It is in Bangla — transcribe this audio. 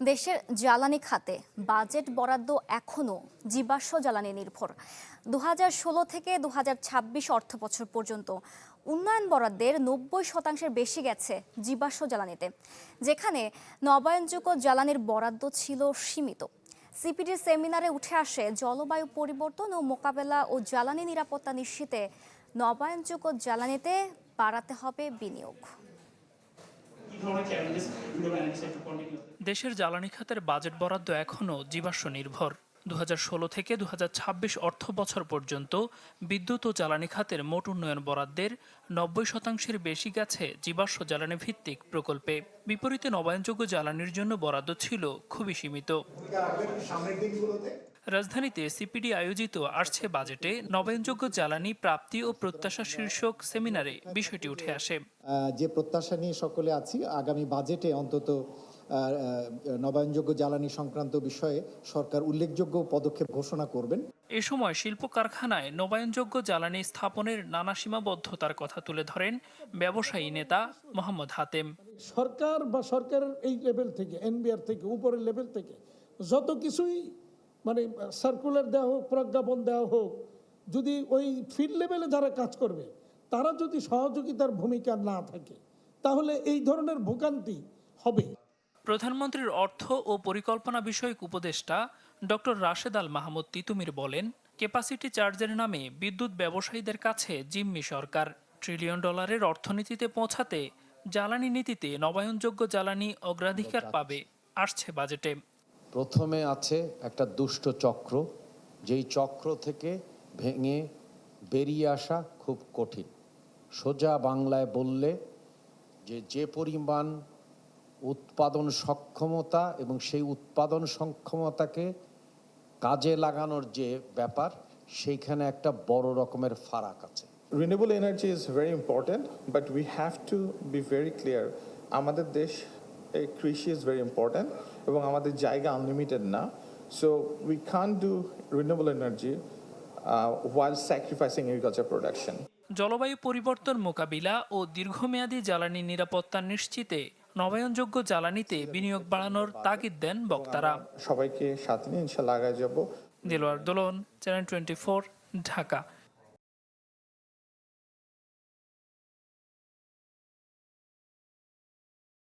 দেশের জ্বালানি খাতে বাজেট বরাদ্দ এখনও জীবাশ্ম জ্বালানি নির্ভর। 2016 থেকে 2026 অর্থবছর পর্যন্ত উন্নয়ন বরাদ্দের 90% বেশি গেছে জীবাশ্ম জ্বালানিতে, যেখানে নবায়নযোগ্য জ্বালানির বরাদ্দ ছিল সীমিত। সিপিডির সেমিনারে উঠে আসে জলবায়ু পরিবর্তন ও মোকাবেলা ও জ্বালানি নিরাপত্তা নিশ্চিতে নবায়নযোগ্য জ্বালানিতে বাড়াতে হবে বিনিয়োগ। দেশের জ্বালানি খাতের বাজেট বরাদ্দ এখনও জীবাশ্ম নির্ভর। 2016 থেকে 2026 অর্থ বছর পর্যন্ত বিদ্যুৎ ও জ্বালানি খাতের মোট উন্নয়ন বরাদ্দের 90% বেশি গেছে জীবাশ্ম জ্বালানি ভিত্তিক প্রকল্পে। বিপরীতে নবায়নযোগ্য জ্বালানির জন্য বরাদ্দ ছিল খুবই সীমিত। রাজধানীতে সিপিডি আয়োজিত আসছে বাজেটে নবায়নযোগ্য জ্বালানি প্রাপ্তি ও প্রত্যাশা শীর্ষক সেমিনারে বিষয়টি উঠে আসে। যে প্রত্যাশা নিয়ে সকলে আছি, আগামী বাজেটে অন্তত নবায়নযোগ্য জ্বালানি সংক্রান্ত বিষয়ে সরকার উল্লেখযোগ্য পদক্ষেপ ঘোষণা করবেন। এ সময় শিল্প কারখানায় নবায়নযোগ্য জ্বালানি স্থাপনের নানা সীমাবদ্ধতার কথা তুলে ধরেন ব্যবসায়ী নেতা মোহাম্মদ হাতেম। সরকার বা সরকারের এই লেভেল থেকে, এনবিআর থেকে, উপরের লেভেল থেকে যত কিছুই সার্কুলার দেওয়া হোক, প্রজ্ঞাপন দেওয়া হোক, যদি ওই ফিল্ড লেভেলে যারা কাজ করবে তারা যদি সহযোগিতার ভূমিকা না থাকে, তাহলে এই ধরনের ভোগান্তি হবে। প্রধানমন্ত্রীর অর্থ ও পরিকল্পনা বিষয়ক উপদেষ্টা ডক্টর রাশেদ আল মাহমুদ তিতুমির বলেন, ক্যাপাসিটি চার্জের নামে বিদ্যুৎ ব্যবসায়ীদের কাছে জিম্মি সরকার। $1 ট্রিলিয়ন অর্থনীতিতে পৌঁছাতে জ্বালানি নীতিতে নবায়নযোগ্য জ্বালানি অগ্রাধিকার পাবে আসছে বাজেটে। প্রথমে আছে একটা দুষ্ট চক্র, যেই চক্র থেকে ভেঙে বেরিয়ে আসা খুব কঠিন। সোজা বাংলায় বললে যে পরিমাণ উৎপাদন সক্ষমতা এবং সেই উৎপাদন সক্ষমতাকে কাজে লাগানোর যে ব্যাপার, সেইখানে একটা বড় রকমের ফারাক আছে। Renewable energy is very important, but we have to be very clear. আমাদের দেশ কৃষি is very important এবং আমাদের জায়গা আনলিমিটেড না, so we can't do renewable energy while sacrificing agriculture production. জলবায়ু পরিবর্তন মোকাবিলা ও দীর্ঘমেয়াদী জ্বালানি নিরাপত্তা নিশ্চিতে নবায়নযোগ্য জ্বালানিতে বিনিয়োগ বাড়ানোর তাগিদ দেন বক্তারা। সবাইকে সাথে নিয়ে ইনশাআল্লাহ আগায় যাব। দেলোয়ার দোলন, চ্যানেল 24, ঢাকা।